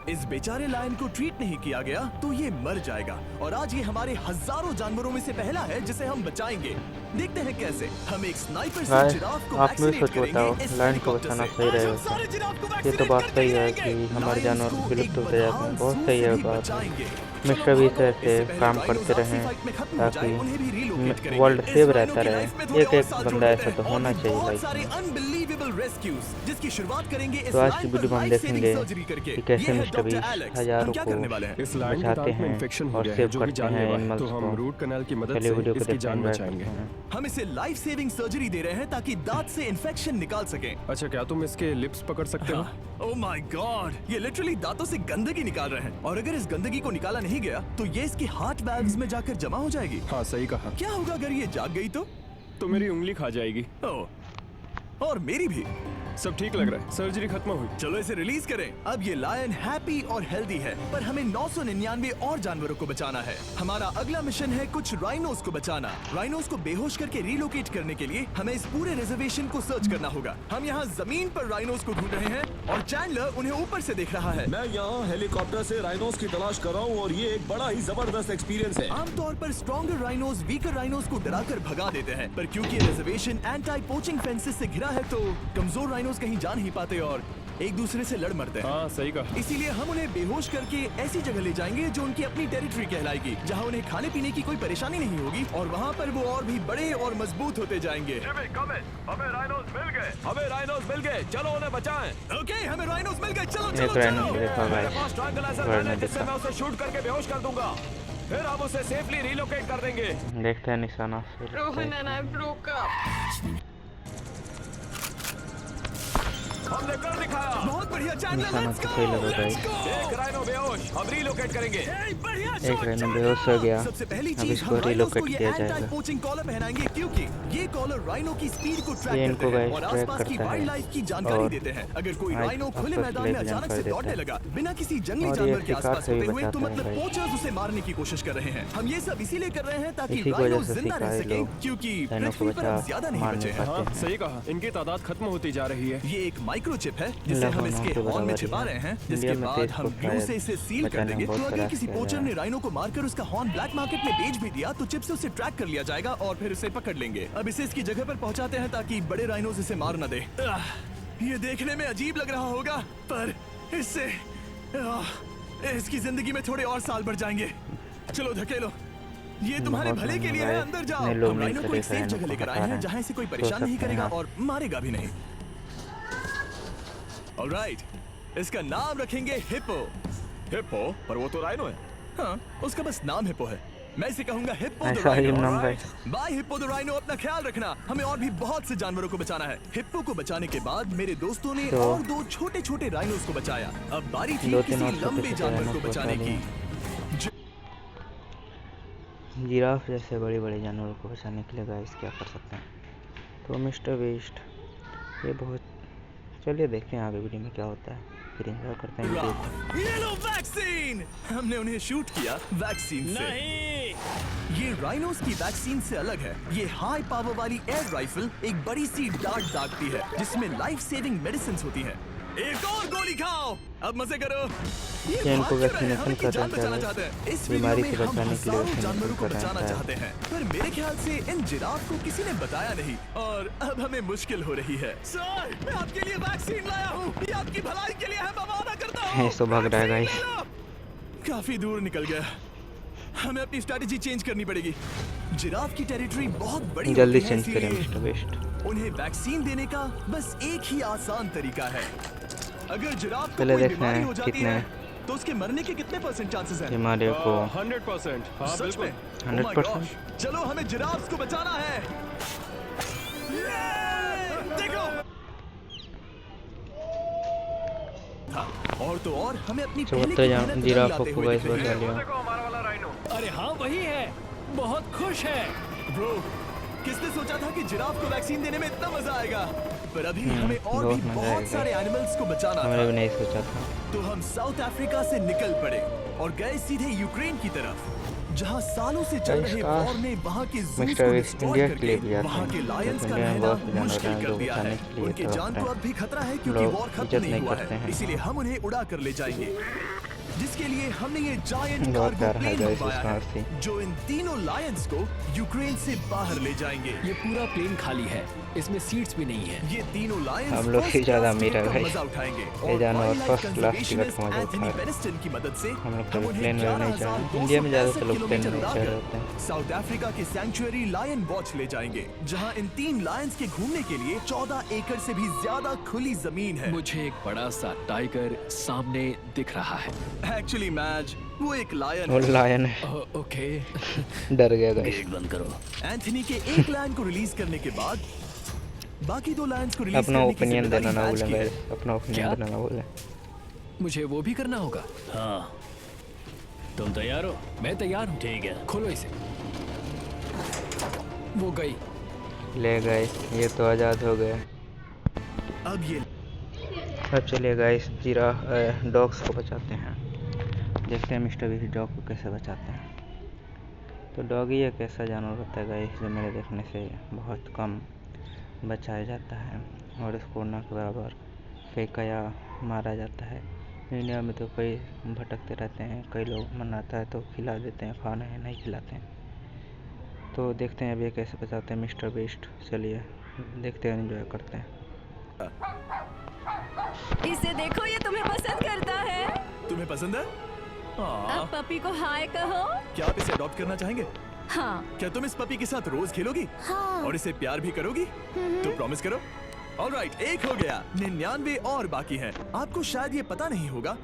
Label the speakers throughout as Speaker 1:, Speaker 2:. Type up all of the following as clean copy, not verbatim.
Speaker 1: इस बेचारे लायन को ट्रीट नहीं किया गया तो ये मर जाएगा। और आज ये हमारे हजारों जानवरों में से पहला है जिसे हम बचाएंगे। देखते हैं कैसे। हम एक स्नाइपर से जिराफ को
Speaker 2: आप में सोच बताओ, लायन को बचाना सही रहेगा। ये तो बात सही है कि हमारे जानवर विलुप्त होते जाते हैं। बहुत सही है बात। मिस्टर बीस्ट ऐसे काम करते रहें ताकि वर्ल्ड सेव रहता रहे। एक बंदा ऐसा तो होना चाहिए लाइफ में।
Speaker 1: जिसकी शुरुआत करेंगे
Speaker 2: तो आज की वीडियो में हम देखेंगे कि कैसे मिस्टर बीस्ट हजारों को बचाते हैं और सेव करते हैं एनिमल्स को। चलिए वीडियो को देखते हैं।
Speaker 1: हम इसे लाइफ सेविंग सर्जरी दे रहे हैं ताकि दांत से इन्फेक्शन निकाल सकें।
Speaker 3: अच्छा, क्या तुम इसके लिप्स पकड़ सकते हो?
Speaker 1: ओह माय गॉड, ये लिटरली दांतों से गंदगी निकाल रहे हैं। और अगर इस गंदगी को निकाला नहीं गया तो ये इसकी हार्ट वाल्व्स में जाकर जमा हो जाएगी।
Speaker 3: हाँ, सही कहा।
Speaker 1: क्या होगा अगर ये जाग गई तो
Speaker 3: मेरी उंगली खा जाएगी।
Speaker 1: ओह, और मेरी भी।
Speaker 3: सब ठीक लग रहा है, सर्जरी खत्म हुई।
Speaker 1: चलो इसे रिलीज करें। अब ये लायन हैप्पी और हेल्दी है, पर हमें 999 और जानवरों को बचाना है। हमारा अगला मिशन है कुछ राइनोस को बचाना। राइनोस को बेहोश करके रिलोकेट करने के लिए हमें इस पूरे रिजर्वेशन को सर्च करना होगा। हम यहाँ जमीन पर राइनोस को ढूंढ रहे हैं और चैंडलर उन्हें ऊपर से देख रहा है।
Speaker 4: मैं यहाँ हेलीकॉप्टर से राइनोस की तलाश कर रहा हूँ और ये एक बड़ा ही जबरदस्त एक्सपीरियंस है।
Speaker 1: आमतौर पर स्ट्रॉन्गर राइनोस वीकर राइनोस को डराकर भगा देते हैं, पर क्योंकि ये रिजर्वेशन एंटी पोचिंग फेंसेस से घिरा है तो कमजोर राइनोस कहीं जा नहीं पाते और एक दूसरे से लड़ मरते हैं।
Speaker 3: हाँ, सही कहा।
Speaker 1: इसीलिए हम उन्हें बेहोश करके ऐसी जगह ले जाएंगे जो उनकी अपनी टेरिटरी कहलाएगी, जहाँ उन्हें खाने पीने की कोई परेशानी नहीं होगी और वहाँ पर वो और भी बड़े और मजबूत होते जाएंगे।
Speaker 4: हमें राइनोस मिल गए। हमें राइनोस मिल गए, चलो उन्हें बचाएं।
Speaker 1: ओके, हमें राइनोस मिल गए। चलो
Speaker 2: एक राइनो देखा
Speaker 4: मेरे
Speaker 2: गाइस,
Speaker 4: पास ट्रायंगुलर गन है जिससे मैं उसे शूट करके बेहोश कर दूंगा। फिर हम उसे सेफली रिलोकेट कर देंगे।
Speaker 2: देखते हैं निशाना से।
Speaker 5: Rohan and I broke up.
Speaker 4: हमने कर दिखाया।
Speaker 1: बहुत बढ़िया चैंडलर,
Speaker 2: निशाना
Speaker 1: लेट्स
Speaker 2: तो
Speaker 1: गो।
Speaker 2: सही लगा गाइस।
Speaker 4: एक राइनो बेहोश, हम रिलोकेट करेंगे।
Speaker 2: एक राइनो बेहोश हो गया।
Speaker 1: सबसे पहली
Speaker 2: अब
Speaker 1: चीज
Speaker 2: इसको
Speaker 1: हम राइनोस
Speaker 2: रिलोकेट
Speaker 1: को ये
Speaker 2: किया
Speaker 1: एंटी
Speaker 2: जाएगा।
Speaker 1: पोचिंग कॉलर पहनाएंगे क्योंकि ये कॉलर राइनो की स्पीड को
Speaker 2: ये
Speaker 1: ट्रैक
Speaker 2: इनको
Speaker 1: करते हैं
Speaker 2: guys
Speaker 1: और
Speaker 2: track
Speaker 1: आसपास की
Speaker 2: करता है।
Speaker 1: वाइल्ड लाइफ की जानकारी
Speaker 2: और
Speaker 1: देते हैं। अगर कोई
Speaker 2: आज
Speaker 1: राइनो खुले
Speaker 2: आपको
Speaker 1: मैदान में
Speaker 2: लेके
Speaker 1: अचानक से
Speaker 2: जानकारी
Speaker 1: दौड़ने
Speaker 2: देता
Speaker 1: लगा बिना किसी जंगली
Speaker 2: और ये
Speaker 1: जानवर के
Speaker 2: शिकार
Speaker 1: आसपास
Speaker 2: से भी
Speaker 1: होते हुए तो
Speaker 2: बचाता है
Speaker 1: मतलब
Speaker 2: guys।
Speaker 1: पोचर्स उसे मारने की कोशिश कर रहे हैं। हम ये सब इसीलिए कर रहे हैं ताकि
Speaker 2: इसी की
Speaker 1: राइनो
Speaker 2: वजह से
Speaker 1: जिंदा रह
Speaker 2: शिकारी
Speaker 1: सके
Speaker 2: लोग
Speaker 1: क्योंकि
Speaker 2: राइनो को
Speaker 1: पृथ्वी पर अब
Speaker 2: बचा
Speaker 1: ज्यादा नहीं
Speaker 2: मार
Speaker 1: बचे
Speaker 2: नहीं
Speaker 1: हैं।
Speaker 2: पाते
Speaker 3: हाँ,
Speaker 2: हैं।
Speaker 3: सही कहा। इनकी तादाद खत्म होती जा रही है।
Speaker 1: ये एक माइक्रोचिप है जिसे हम इसके हॉर्न में छिपा रहे हैं, जिसके बाद हम ग्लू से इसे सील कर देंगे। तो अगर किसी पोचर ने राइनो को मारकर उसका हॉर्न ब्लैक मार्केट में बेच भी दिया तो चिप से उसे ट्रैक कर लिया जाएगा और फिर उसे पकड़ लेंगे। अब इसे इसकी जगह पर पहुंचाते हैं ताकि बड़े राइनोस इसे मार न दे। ये देखने में अजीब लग रहा होगा पर इससे इसकी जिंदगी में थोड़े और साल बढ़ जाएंगे। चलो धकेलो, ये तुम्हारे भले के लिए है। अंदर जाओ। हम राइनो को एक सेफ जगह लेकर आए हैं जहाँ इसे कोई परेशान नहीं करेगा और मारेगा भी नहीं। ऑलराइट, इसका नाम रखेंगे हिप्पो।
Speaker 4: हिप्पो? पर वो तो राइनो है।
Speaker 1: हाँ, उसका बस नाम हिप्पो है। मैं इसे कहूंगा हिप्पो द
Speaker 2: ऐसा ही
Speaker 1: राइनो।
Speaker 2: नाम भाई।
Speaker 1: बाय हिप्पो द राइनो, अपना ख्याल रखना। हमें और भी बहुत से जानवरों को बचाना है। हिप्पो को बचाने के बाद मेरे दोस्तों ने
Speaker 2: तो
Speaker 1: और दो छोटे छोटे राइनोस को बचाया। अब बारी थी
Speaker 2: दो तीन
Speaker 1: किसी
Speaker 2: और छोटे
Speaker 1: लंबे
Speaker 2: छोटे
Speaker 1: जानवर
Speaker 2: राइनो
Speaker 1: को
Speaker 2: को
Speaker 1: बचाने
Speaker 2: बचा
Speaker 1: की।
Speaker 2: जिराफ जैसे बड़े बड़े जानवरों को बचाने के लिए गाइस क्या कर सकते हैं। तो मिस्टर बीस्ट ये बहुत, चलिए देखते हैं आगे वीडियो में क्या होता है, फिर एंजॉय करते हैं वीडियो।
Speaker 1: ये लो वैक्सीन। हमने उन्हें शूट किया वैक्सीन से। नहीं, ये राइनोस की वैक्सीन से अलग है। ये हाई पावर वाली एयर राइफल एक बड़ी सी डार्ट दागती है जिसमें लाइफ सेविंग मेडिसिन होती है। एक और गोली खाओ, अब मजे करो।
Speaker 2: ये इनको वैक्सीनेशन कर
Speaker 1: जान
Speaker 2: रहे
Speaker 1: बचाना
Speaker 2: हैं
Speaker 1: चाहते हैं। इस
Speaker 2: बीमारी
Speaker 1: वीडियो
Speaker 2: से
Speaker 1: में हम
Speaker 2: बचाने के लिए
Speaker 1: हजारों जानवरों
Speaker 2: वैक्सीनेशन
Speaker 1: को
Speaker 2: कर
Speaker 1: बचाना
Speaker 2: रहे
Speaker 1: चाहते हैं, पर मेरे ख्याल से इन जिराफ को किसी ने बताया नहीं और अब हमें मुश्किल हो रही है। सर, मैं आपके लिए वैक्सीन लाया हूँ। ये आपकी भलाई के लिए है, मैं वादा करता हूँ।
Speaker 2: हैं। सो भाग रहा है गाइस।
Speaker 1: काफी दूर निकल गया। हमें अपनी स्ट्रेटजी चेंज करनी पड़ेगी। जिराफ की टेरिटरी बहुत बड़ी
Speaker 2: जल्दी
Speaker 1: होती है,
Speaker 2: चेंज करें
Speaker 1: इसीलिए
Speaker 2: मिस्टर बीस्ट।
Speaker 1: उन्हें वैक्सीन देने का बस एक ही आसान तरीका है। अगर जिराफ को
Speaker 2: पहले
Speaker 1: कोई
Speaker 2: देखते
Speaker 1: बीमारी
Speaker 2: हैं
Speaker 1: हो जाती
Speaker 2: कितने
Speaker 1: है तो उसके मरने के कितने परसेंट चांसेस हैं?
Speaker 2: बीमारी को
Speaker 3: 100%। हाँ,
Speaker 1: सच
Speaker 3: बिल्कुल।
Speaker 1: में?
Speaker 2: 100%।
Speaker 1: Oh my gosh! चलो हमें जिराफ को बचाना है। देखो। और तो और हमें अपनी पहले की मेहनत रंग
Speaker 2: जिराफ
Speaker 1: लाते
Speaker 2: को
Speaker 1: हुए
Speaker 2: गाइस
Speaker 1: दिख रही
Speaker 2: बचा
Speaker 1: है।
Speaker 2: लिया।
Speaker 4: देखो हमारा वाला राइनो।
Speaker 6: अरे हाँ वही है, बहुत खुश है।
Speaker 1: ब्रो, किसने सोचा था कि जिराफ को वैक्सीन देने में इतना मजा आएगा? पर अभी हमें और
Speaker 2: बहुत
Speaker 1: भी
Speaker 2: मजा
Speaker 1: बहुत
Speaker 2: आएगा।
Speaker 1: सारे एनिमल्स को बचाना
Speaker 2: हमने भी
Speaker 1: था।
Speaker 2: नहीं सोचा था।
Speaker 1: तो हम साउथ अफ्रीका से निकल पड़े और गए सीधे यूक्रेन की तरफ। जहां सालों से चल रहे
Speaker 2: इसका
Speaker 1: वॉर ने वहां के ज़ूज़
Speaker 2: मिस्टर
Speaker 1: को
Speaker 2: वेस्ट
Speaker 1: डिस्ट्रॉय
Speaker 2: इंडिया के लिए
Speaker 1: करके
Speaker 2: भी आते
Speaker 1: वहां के
Speaker 2: हैं,
Speaker 1: लायंस का
Speaker 2: इंडिया में
Speaker 1: रहना
Speaker 2: बहुत से जानवर
Speaker 1: मुश्किल
Speaker 2: हैं
Speaker 1: कर
Speaker 2: जो
Speaker 1: दिया है।
Speaker 2: बचाने के लिए
Speaker 1: उनकी
Speaker 2: तो
Speaker 1: जान को अब भी खतरा है क्योंकि
Speaker 2: लोग
Speaker 1: वॉर खत्म
Speaker 2: इज्जत
Speaker 1: नहीं
Speaker 2: नहीं
Speaker 1: हुआ
Speaker 2: करते
Speaker 1: है,
Speaker 2: हैं।
Speaker 1: इसीलिए हम उन्हें उड़ा कर ले जाएंगे, जिसके लिए हमने ये जायंट
Speaker 2: बहुत
Speaker 1: कार्गो
Speaker 2: प्यारा है
Speaker 1: प्लेन
Speaker 2: गाइस
Speaker 1: मंगवाया
Speaker 2: इसका
Speaker 1: है
Speaker 2: हंसी।
Speaker 1: जो इन तीनों लायंस को यूक्रेन से बाहर ले जाएंगे।
Speaker 6: ये पूरा प्लेन खाली है, इसमें सीट्स भी नहीं है।
Speaker 1: ये तीनों लायंस
Speaker 2: हम लोग ही ज़्यादा अमीर है भाई।
Speaker 1: मजा उठाएंगे
Speaker 2: ये जानवर
Speaker 1: wild life
Speaker 2: first class ticket
Speaker 1: conservationist
Speaker 2: का मजा उठा
Speaker 1: एंथनी
Speaker 2: रहे हैं।
Speaker 1: पेनिस्टन की मदद से
Speaker 2: हम लोग कभी
Speaker 1: उन्हें
Speaker 2: प्लेन में नहीं चढ़े।
Speaker 1: 11,265
Speaker 2: इंडिया में ज़्यादातर लोग प्लेन
Speaker 1: किलोमीटर
Speaker 2: में चढ़ रहे
Speaker 1: उड़ाकर
Speaker 2: होते हैं।
Speaker 1: साउथ अफ्रीका के सैंक्चुअरी लायन वॉच ले जाएंगे, जहां इन 3 लायंस के घूमने के लिए 14 एकड़ से भी ज्यादा खुली जमीन है।
Speaker 6: मुझे एक बड़ा सा टाइगर सामने दिख रहा है।
Speaker 1: एक्चुअली मैच वो एक लायन
Speaker 2: वो
Speaker 1: है।
Speaker 2: लायन है,
Speaker 6: ओके।
Speaker 2: डर गया गाइस।
Speaker 1: एंथनी के एक लायन को रिलीज करने के बाद बाकी 2 लायंस को रिलीज
Speaker 2: अपना
Speaker 1: करने की
Speaker 2: ओपिनियन
Speaker 1: जिम्मेदारी
Speaker 2: देना ना
Speaker 1: मैच
Speaker 2: भूलें
Speaker 1: की है।
Speaker 2: गाइस, अपना ओपिनियन
Speaker 6: क्या?
Speaker 2: देना ना भूलें।
Speaker 6: मुझे वो भी करना होगा।
Speaker 7: हाँ, तुम तैयार हो?
Speaker 6: मैं तैयार हूँ।
Speaker 7: ठीक है।
Speaker 6: खोलो इसे। वो गई।
Speaker 2: ले गाइस, ये तो आज़ाद हो गए।
Speaker 1: अब ये
Speaker 2: अब चलिए गाइस डॉग्स को बचाते हैं, देखते हैं मिस्टर बीस्ट डॉग को कैसे बचाते हैं। तो डॉगी एक ऐसा जानवर होता है गाइस जो मेरे देखने से बहुत कम बचाया जाता है और इसको ना के बराबर फेंका या मारा जाता है। इंडिया में तो कई भटकते रहते हैं, कई लोग मन आता है तो खिला देते हैं, खाना है नहीं खिलाते हैं। तो देखते हैं अभी कैसे बचाते हैं मिस्टर बीस्ट। चलिए देखते हैं, एंजॉय करते हैं।
Speaker 8: इसे देखो, ये तुम्हें पसंद करता है।
Speaker 1: तुम्हें पसंद है?
Speaker 8: अब पपी को हाय कहो।
Speaker 1: क्या आप इसे अडॉप्ट करना चाहेंगे?
Speaker 8: हाँ।
Speaker 1: क्या तुम इस पपी के साथ रोज खेलोगी?
Speaker 8: हाँ।
Speaker 1: और इसे प्यार भी करोगी? तो प्रॉमिस करो। ऑलराइट, एक हो गया, 99 और बाकी हैं। आपको शायद ये पता नहीं होगा।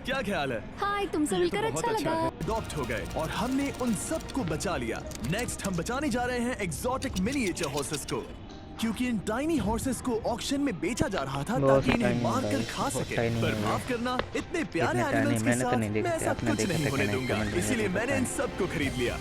Speaker 1: क्या ख्याल है?
Speaker 8: हाय, तुमसे मिलकर अच्छा लगा।
Speaker 1: अडॉप्ट हो गए और हमने उन सब को बचा लिया। नेक्स्ट हम बचाने जा रहे हैं एक्सोटिक मिनिएचर हॉर्सेस को, क्योंकि इन टाइनी हॉर्सेस को ऑक्शन में बेचा जा रहा था
Speaker 2: बहुत
Speaker 1: ताकि इन्हें
Speaker 2: tiny
Speaker 1: मार कर
Speaker 2: guys,
Speaker 1: खा
Speaker 2: बहुत
Speaker 1: सके।
Speaker 2: tiny
Speaker 1: पर
Speaker 2: है।
Speaker 1: माफ करना, इतने प्यारे
Speaker 2: इतने
Speaker 1: एनिमल्स
Speaker 2: tiny
Speaker 1: के
Speaker 2: मैंने तो
Speaker 1: साथ
Speaker 2: नहीं देखे
Speaker 1: मैं
Speaker 2: थे,
Speaker 1: ऐसा
Speaker 2: आपने
Speaker 1: कुछ
Speaker 2: देखे
Speaker 1: नहीं
Speaker 2: थे
Speaker 1: होने
Speaker 2: कि नहीं?
Speaker 1: दूंगा,
Speaker 2: comment में
Speaker 1: इसीलिए
Speaker 2: जरूर
Speaker 1: मैंने इन
Speaker 2: बताएं।
Speaker 1: सब को खरीद लिया।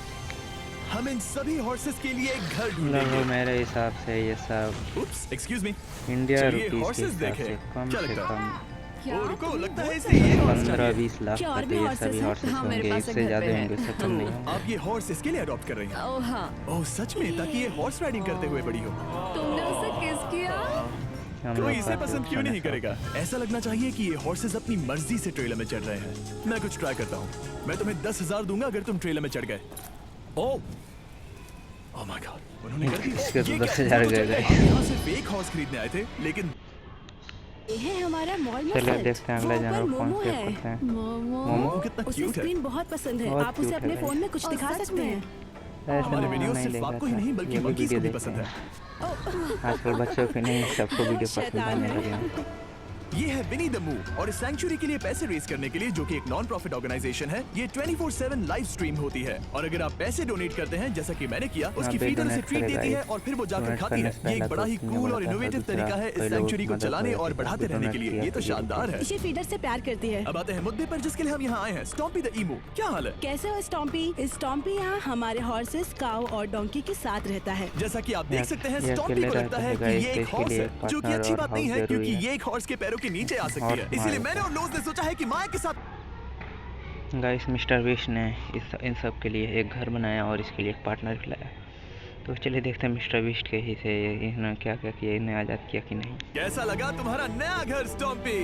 Speaker 1: हम इन सभी हॉर्सेस के लिए एक घर
Speaker 2: लोगों
Speaker 1: ढूंढेंगे।
Speaker 2: मेरे हिसाब से ये सब
Speaker 1: उप्स, एक्सक्यूज मी।
Speaker 2: इंडिया
Speaker 1: चलिए,
Speaker 2: रुपीस के
Speaker 1: horses
Speaker 2: हिसाब
Speaker 1: देखें।
Speaker 2: से कम
Speaker 1: क्या
Speaker 2: से
Speaker 1: लगता है?
Speaker 2: कम
Speaker 8: क्या?
Speaker 1: ओ, रुको,
Speaker 8: तुम्हें
Speaker 1: लगता है
Speaker 8: बहुत
Speaker 1: इसे ये
Speaker 8: पसंद है?
Speaker 1: horse चाहिए।
Speaker 2: 15-20 लाख
Speaker 8: क्या और
Speaker 2: तक
Speaker 8: भी
Speaker 2: ये
Speaker 8: horses
Speaker 2: सभी
Speaker 8: हैं?
Speaker 2: हॉर्सेस
Speaker 8: हाँ, मेरे
Speaker 2: होंगे,
Speaker 8: पास
Speaker 2: इससे
Speaker 8: एक घर
Speaker 2: ज़्यादा
Speaker 8: पे है।
Speaker 2: होंगे, इससे कम नहीं होंगे।
Speaker 1: आप ये हॉर्स इसके लिए अडॉप्ट कर रही हैं?
Speaker 8: ओह हाँ।
Speaker 1: ओह सच में, ताकि ये हॉर्स राइडिंग करते हुए बड़ी हो।
Speaker 8: तुमने उसे किस किया?
Speaker 2: हम
Speaker 1: कोई
Speaker 2: लोग
Speaker 1: इसे
Speaker 2: काफी
Speaker 1: पसंद क्यों
Speaker 2: option
Speaker 1: नहीं
Speaker 2: है।
Speaker 1: करेगा? ऐसा लगना चाहिए कि ये हॉर्सेस अपनी मर्जी से ट्रेलर में चढ़ रहे हैं। मैं कुछ ट्राई करता हूँ। मैं तुम्हें 10,000 दूंगा अगर तुम ट्रेलर में चढ़ गए। ओह माय गॉड, उन्होंने कर दिया।
Speaker 2: इसके तो
Speaker 1: ये क्या?
Speaker 2: 10,000
Speaker 1: वो तो
Speaker 2: गए
Speaker 1: चढ़ गए।
Speaker 2: गए।
Speaker 1: हम यहाँ सिर्फ एक हॉर्स खरीदने आए थे, लेकिन
Speaker 8: ये है हमारा मॉल में
Speaker 2: चलिए
Speaker 8: सेट।
Speaker 2: देखते हैं अगला
Speaker 8: वो
Speaker 2: जानवर
Speaker 8: ऊपर
Speaker 2: कौन
Speaker 8: मोमो
Speaker 2: से
Speaker 8: है।
Speaker 2: करते हैं।
Speaker 8: मोमो।
Speaker 1: मोमो कितना
Speaker 9: उसे
Speaker 1: क्यूट है।
Speaker 9: स्क्रीन बहुत पसंद है।
Speaker 2: बहुत
Speaker 9: आप उसे
Speaker 2: cute
Speaker 9: अपने
Speaker 2: है
Speaker 9: फोन में कुछ
Speaker 8: और
Speaker 9: दिखा
Speaker 8: सच
Speaker 9: सकते
Speaker 8: में?
Speaker 9: हैं।
Speaker 2: ऐसे
Speaker 1: हमारे
Speaker 2: मैंने
Speaker 1: वीडियो
Speaker 2: नहीं
Speaker 1: सिर्फ
Speaker 2: देखा
Speaker 1: आपको ही
Speaker 2: था,
Speaker 1: नहीं बल्कि
Speaker 2: ये भी
Speaker 1: मंकीज को
Speaker 2: वीडियो
Speaker 1: भी पसंद
Speaker 2: देखते
Speaker 1: है।
Speaker 2: हैं। आजकल बच्चों के नहीं, सबको वीडियो पसंद
Speaker 9: शैतान
Speaker 2: आने
Speaker 9: है।
Speaker 2: लगे हैं।
Speaker 1: ये है विनी द मूव, और इस सैंक्चुरी के लिए पैसे रेज करने के लिए, जो कि एक नॉन प्रॉफिट ऑर्गेनाइजेशन है, ये 24/7 लाइव स्ट्रीम होती है। और अगर आप पैसे डोनेट करते हैं, जैसा कि मैंने किया, उसकी
Speaker 2: हाँ,
Speaker 1: फीडर उसे
Speaker 2: donate
Speaker 1: ट्रीट
Speaker 2: करेगा
Speaker 1: देती है
Speaker 2: ये।
Speaker 1: और फिर वो जाकर
Speaker 2: Donate
Speaker 1: खाती
Speaker 2: करने
Speaker 1: है।
Speaker 2: से
Speaker 1: ये
Speaker 2: पहले
Speaker 1: एक बड़ा ही
Speaker 2: तो
Speaker 1: कूल और
Speaker 2: बताता है,
Speaker 1: इनोवेटिव
Speaker 2: दूसरा
Speaker 1: तरीका है
Speaker 2: कोई
Speaker 1: इस
Speaker 2: लोग
Speaker 1: सैंक्चुरी को
Speaker 2: मदद
Speaker 1: चलाने
Speaker 2: करे
Speaker 1: और
Speaker 2: तो
Speaker 1: बढ़ाते
Speaker 2: फिर
Speaker 1: रहने के
Speaker 2: donate
Speaker 1: लिए।
Speaker 2: किया
Speaker 1: ये तो
Speaker 2: तो
Speaker 1: शानदार है।
Speaker 9: इसे फीडर से प्यार करती है।
Speaker 1: अब आते हैं मुद्दे पर जिसके लिए हम यहाँ आए हैं, स्टॉम्पी द ईमू। क्या हाल है?
Speaker 9: कैसे हो स्टॉम्पी? स्टॉम्पी यहाँ हमारे हॉर्सेस, काऊ और डोंकी के साथ रहता है।
Speaker 1: जैसा कि आप देख सकते हैं,
Speaker 2: ये
Speaker 1: स्टॉम्पी
Speaker 2: अकेले
Speaker 1: को लगता है
Speaker 2: रहता
Speaker 1: कि
Speaker 2: है
Speaker 1: ये
Speaker 2: guys,
Speaker 1: एक
Speaker 2: इसके
Speaker 1: हॉर्स
Speaker 2: लिए
Speaker 1: है,
Speaker 2: एक
Speaker 1: जो कि
Speaker 2: partner
Speaker 1: अच्छी
Speaker 2: और
Speaker 1: बात नहीं है,
Speaker 2: house
Speaker 1: क्योंकि
Speaker 2: जरूरी है।
Speaker 1: ये एक हॉर्स के पैरों के नीचे आ सकती है।
Speaker 2: Horse
Speaker 1: इसलिए
Speaker 2: मारो।
Speaker 1: मैंने और लोज ने सोचा है कि माया के साथ
Speaker 2: गाइस मिस्टर बीस्ट ने इन सब के लिए एक घर बनाया और इसके लिए एक पार्टनर भी लाया। तो चलिए देखते हैं मिस्टर बीस्ट के ही से इन्होंने क्या क्या किया, इन्हें आज़ाद किया कि नहीं।
Speaker 1: कैसा लगा तुम्हारा नया घर स्टॉम्पी?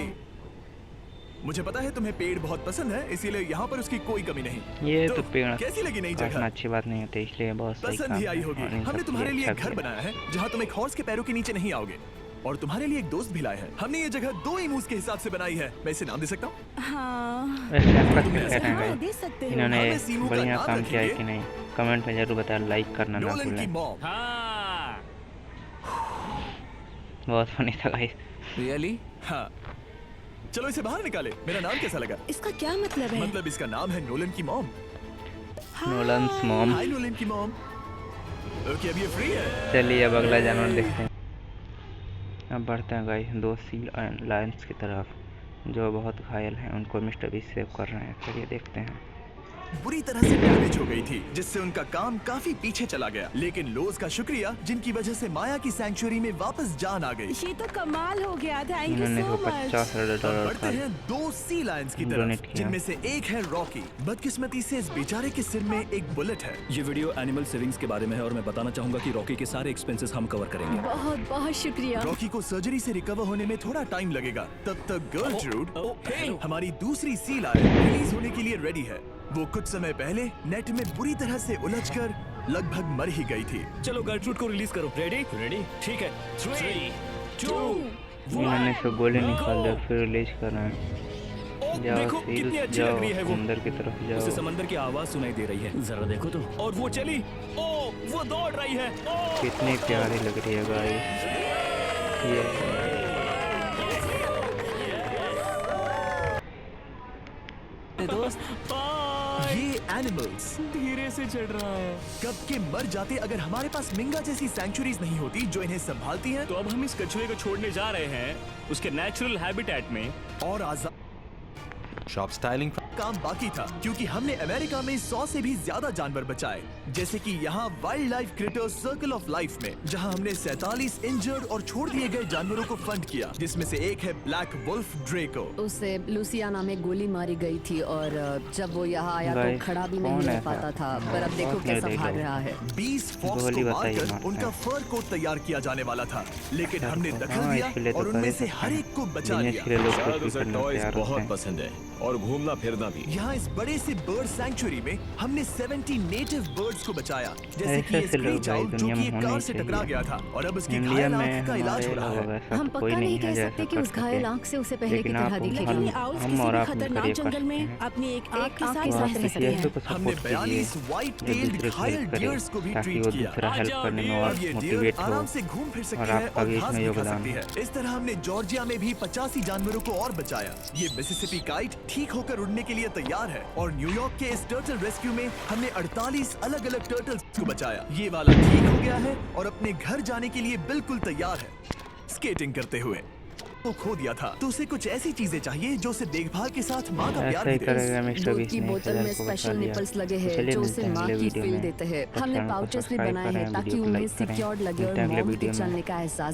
Speaker 1: मुझे पता है तुम्हें पेड़ बहुत पसंद है, इसीलिए यहाँ पर उसकी कोई कमी नहीं।
Speaker 2: ये तो पेड़
Speaker 1: कैसी लगी नई
Speaker 2: काटना
Speaker 1: जगह?
Speaker 2: अच्छी बात नहीं होती, इसलिए बहुत सही
Speaker 1: पसंद
Speaker 2: काम
Speaker 1: ही आई
Speaker 2: है
Speaker 1: होगी।
Speaker 2: और इन
Speaker 1: हमने
Speaker 2: सब
Speaker 1: तुम्हारे
Speaker 2: के
Speaker 1: लिए एक
Speaker 2: अच्छा
Speaker 1: घर
Speaker 2: किया।
Speaker 1: बनाया है जहाँ तुम एक हॉर्स के पैरों के नीचे नहीं आओगे, और तुम्हारे लिए एक दोस्त भी लाए हैं। हमने ये जगह 2 इमूस के हिसाब से बनाई है। मैं इसे नाम दे सकता हूँ?
Speaker 9: हाँ,
Speaker 2: वैसे आपका
Speaker 1: तुम
Speaker 2: क्या
Speaker 1: ऐसे
Speaker 2: कहना है
Speaker 9: हाँ,
Speaker 2: गाइस?
Speaker 9: दे सकते हो।
Speaker 2: इन्होंने
Speaker 1: हमने सीमू का
Speaker 2: बढ़िया
Speaker 1: नाम
Speaker 2: काम किया है
Speaker 1: रखेंगे।
Speaker 2: कि नहीं, कमेंट में जरूर बताएं, लाइक करना ना
Speaker 1: नोलन की
Speaker 2: भूलें।
Speaker 1: मॉम।
Speaker 7: हाँ,
Speaker 2: बहुत फनी था गाइस।
Speaker 6: रियली?
Speaker 1: हाँ, चलो इसे बाहर निकाले। मेरा नाम कैसा लगा?
Speaker 9: इसका क्या मतलब है?
Speaker 1: मतलब इसका नाम है नोलन की mom.
Speaker 2: Nolan's mom.
Speaker 1: Hi Nolan की मॉम। ओके, अब ये फ्री है।
Speaker 2: चलिए अब अगला जानवर देखते हैं। अब बढ़ते हैं गाइस 2 सी लायंस की तरफ, जो बहुत घायल हैं, उनको मिस्टर बीस्ट सेव कर रहे हैं। चलिए देखते हैं।
Speaker 1: बुरी तरह से डैमेज हो गई थी, जिससे उनका काम काफी पीछे चला गया। लेकिन लोज का शुक्रिया, जिनकी वजह से माया की सैंक्चुअरी में वापस जान आ गई।
Speaker 9: ये तो कमाल हो गया, थैंक यू
Speaker 2: इन्होंने
Speaker 9: सो
Speaker 2: को
Speaker 9: मच।
Speaker 2: $50,000
Speaker 1: बढ़ते हैं 2 सी लायंस की
Speaker 2: डोनेट
Speaker 1: तरफ,
Speaker 2: किया।
Speaker 1: जिनमें से एक है रॉकी। बदकिस्मती से इस बेचारे के सिर में एक बुलेट है।
Speaker 6: ये वीडियो एनिमल सेविंग्स के बारे में है और मैं बताना चाहूंगा कि रॉकी के सारे एक्सपेंसेस हम कवर करेंगे।
Speaker 8: बहुत बहुत शुक्रिया।
Speaker 1: रॉकी को सर्जरी से रिकवर होने में थोड़ा टाइम लगेगा। तब तक गर्लट्रूड, हमारी दूसरी सी लायन, रिलीज होने के लिए रेडी है। वो कुछ समय पहले नेट में बुरी तरह से उलझकर लगभग मर ही गई थी।
Speaker 6: चलो गर्ट्रूड को रिलीज करो। रेडी? ठीक है। 3, 2,
Speaker 2: इन्होंने सब गोले निकाल दिया, फिर रिलीज कर रहे हैं। जाओ
Speaker 6: देखो कितनी
Speaker 2: सील्स,
Speaker 6: अच्छी
Speaker 2: जाओ
Speaker 6: लग रही है वो।
Speaker 2: अंदर की तरफ
Speaker 6: उसे
Speaker 2: जाओ।
Speaker 6: समंदर की आवाज सुनाई दे रही है।
Speaker 7: जरा देखो तो।
Speaker 6: और वो चली। ओ, वो दौड़ रही है। ओ,
Speaker 2: कितनी प्यारी लग रही है गाइस। ये
Speaker 1: दोस्त, ये एनिमल्स
Speaker 6: धीरे से चढ़ रहा है।
Speaker 1: कब के मर जाते अगर हमारे पास मिंगा जैसी सैंक्चुरीज नहीं होती जो इन्हें संभालती हैं
Speaker 7: तो अब हम इस कछुए को छोड़ने जा रहे हैं उसके नेचुरल हैबिटेट में।
Speaker 1: और आजाद
Speaker 4: शॉप स्टाइलिंग
Speaker 1: काम बाकी था, क्योंकि हमने अमेरिका में 100 से भी ज्यादा जानवर बचाए, जैसे कि यहाँ wild life creators circle of life में, जहाँ हमने 47 इंजर्ड और छोड़ दिए गए जानवरों को फंड किया, जिसमें से एक है ब्लैक वुल्फ ड्रेको।
Speaker 8: उसे लुसियाना में गोली मारी गई थी और जब वो यहाँ आया तो
Speaker 2: गाइस,
Speaker 8: खड़ा भी
Speaker 2: कौन
Speaker 8: नहीं रह
Speaker 2: ऐसा?
Speaker 8: पाता था, पर अब देखो
Speaker 2: बहुत
Speaker 8: कैसा
Speaker 2: निर्दयी
Speaker 8: भाग
Speaker 2: लोग।
Speaker 8: रहा है।
Speaker 1: 20 फॉक्स
Speaker 2: गोली
Speaker 1: को
Speaker 2: बताइए
Speaker 1: मारकर
Speaker 2: मारते
Speaker 1: उनका
Speaker 2: हैं।
Speaker 1: फर कोट तैयार किया जाने वाला था, लेकिन हमने दखल
Speaker 2: हाँ,
Speaker 1: दिया
Speaker 2: इसके लिए तो
Speaker 1: और उनमें
Speaker 2: कर
Speaker 1: से
Speaker 2: सकते
Speaker 1: हर
Speaker 2: हैं।
Speaker 1: एक को बचा
Speaker 2: बिजनेस
Speaker 1: लिया।
Speaker 2: के लिए लोग
Speaker 4: शायद
Speaker 2: कुछ भी
Speaker 4: उसे
Speaker 2: करना
Speaker 4: टॉयज
Speaker 2: तैयार होते
Speaker 4: बहुत
Speaker 2: हैं।
Speaker 4: पसंद है और घूमना फिरना भी।
Speaker 1: यहाँ इस बड़े से बर्ड सैंक्चुरी में हमने 70 नेटिव बर्ड्स को बचाया, जैसे कि ये
Speaker 2: ऐसे लोग
Speaker 1: स्क्रीच आउट
Speaker 2: भाई
Speaker 1: जो
Speaker 2: दुनिया
Speaker 1: कि
Speaker 2: में
Speaker 1: एक
Speaker 2: होने
Speaker 1: कार
Speaker 2: ही
Speaker 1: से टकरा
Speaker 2: चाहिए।
Speaker 1: गया था और अब उसकी
Speaker 2: इंडिया
Speaker 1: घायल
Speaker 2: में
Speaker 1: आंख का इलाज हो
Speaker 2: हमारे
Speaker 1: रहा
Speaker 2: लोग
Speaker 1: है।
Speaker 2: ऐसा
Speaker 8: हम
Speaker 2: कोई
Speaker 8: पक्का
Speaker 2: नहीं
Speaker 8: नहीं
Speaker 2: है
Speaker 8: कह
Speaker 2: जैसा
Speaker 8: सकते कि
Speaker 2: कर
Speaker 8: उस घायल
Speaker 2: सके।
Speaker 8: आंख से उसे पहले की
Speaker 2: लेकिन
Speaker 8: तरह
Speaker 2: आप
Speaker 8: दिखेगा।
Speaker 9: लेकिन ये
Speaker 2: हम
Speaker 9: आउल्स
Speaker 2: हम
Speaker 9: किसी
Speaker 2: और
Speaker 9: भी
Speaker 2: आप
Speaker 9: खतरनाक
Speaker 2: मिलकर ये
Speaker 9: जंगल
Speaker 2: कर
Speaker 9: में
Speaker 2: सकते हैं।
Speaker 9: अपनी एक आंख
Speaker 8: एक
Speaker 9: के
Speaker 8: आंख
Speaker 9: साथ
Speaker 8: के
Speaker 9: रह
Speaker 8: साथ
Speaker 9: सकते
Speaker 8: रह सकते
Speaker 9: हैं।
Speaker 2: को
Speaker 1: हमने
Speaker 2: सपोर्ट कीजिए
Speaker 1: 42 व्हाइट
Speaker 2: जो
Speaker 1: टेल्ड
Speaker 2: दूसरे को
Speaker 1: घायल
Speaker 2: हेल्प करे
Speaker 1: डियर्स को भी
Speaker 2: ताकि
Speaker 1: ट्रीट
Speaker 2: वो
Speaker 1: किया।
Speaker 2: दूसरा हेल्प करने में और
Speaker 1: अब ये डियर
Speaker 2: मोटिवेट हो।
Speaker 1: आराम से घूम फिर सकती
Speaker 2: और
Speaker 1: है
Speaker 2: आपका
Speaker 1: और
Speaker 2: भी
Speaker 1: घास
Speaker 2: इसमें
Speaker 1: भी खा
Speaker 2: योगदान
Speaker 1: सकती है। इस तरह हमने जॉर्जिया में भी 85 जानवरों को और बचाया। ये मिसिसिपी काइट ठीक होकर उड़ने के लिए तैयार है और न्यूयॉर्क के इस टर्टल रेस्क्यू में हमने 48 अलग अलग टर्टल्स को बचाया। ये वाला ठीक हो गया है और अपने घर जाने के लिए बिल्कुल तैयार है। स्केटिंग करते हुए वो खो दिया था, तो उसे कुछ ऐसी चीजें चाहिए जो उसे देखभाल के साथ माँ का प्यार
Speaker 2: ऐसा ही
Speaker 1: भी दे।
Speaker 2: करेगा मिस्टर
Speaker 8: दूध
Speaker 2: बीस
Speaker 8: की
Speaker 2: ने
Speaker 8: बोतल में
Speaker 2: 1000 को बचा
Speaker 8: स्पेशल
Speaker 2: लिया।
Speaker 8: निपल्स लगे
Speaker 2: तो
Speaker 8: हैं
Speaker 2: चलिए
Speaker 8: जो
Speaker 2: मिलते
Speaker 8: उसे
Speaker 2: हैं
Speaker 8: माँ
Speaker 2: अगले
Speaker 8: की
Speaker 2: वीडियो
Speaker 8: फील
Speaker 2: में।
Speaker 8: देते हैं।
Speaker 2: तब
Speaker 8: हमने
Speaker 2: चैनल को
Speaker 8: पाउचेस भी
Speaker 2: सब्सक्राइब
Speaker 8: बनाए
Speaker 2: करें,
Speaker 8: हैं ताकि
Speaker 2: वीडियो को
Speaker 8: उन्हें
Speaker 2: लाइक करें।
Speaker 8: सिक्योर्ड लगे और
Speaker 2: मिलते हैं अगले
Speaker 8: मॉम के
Speaker 2: वीडियो में।
Speaker 8: चलने का एहसास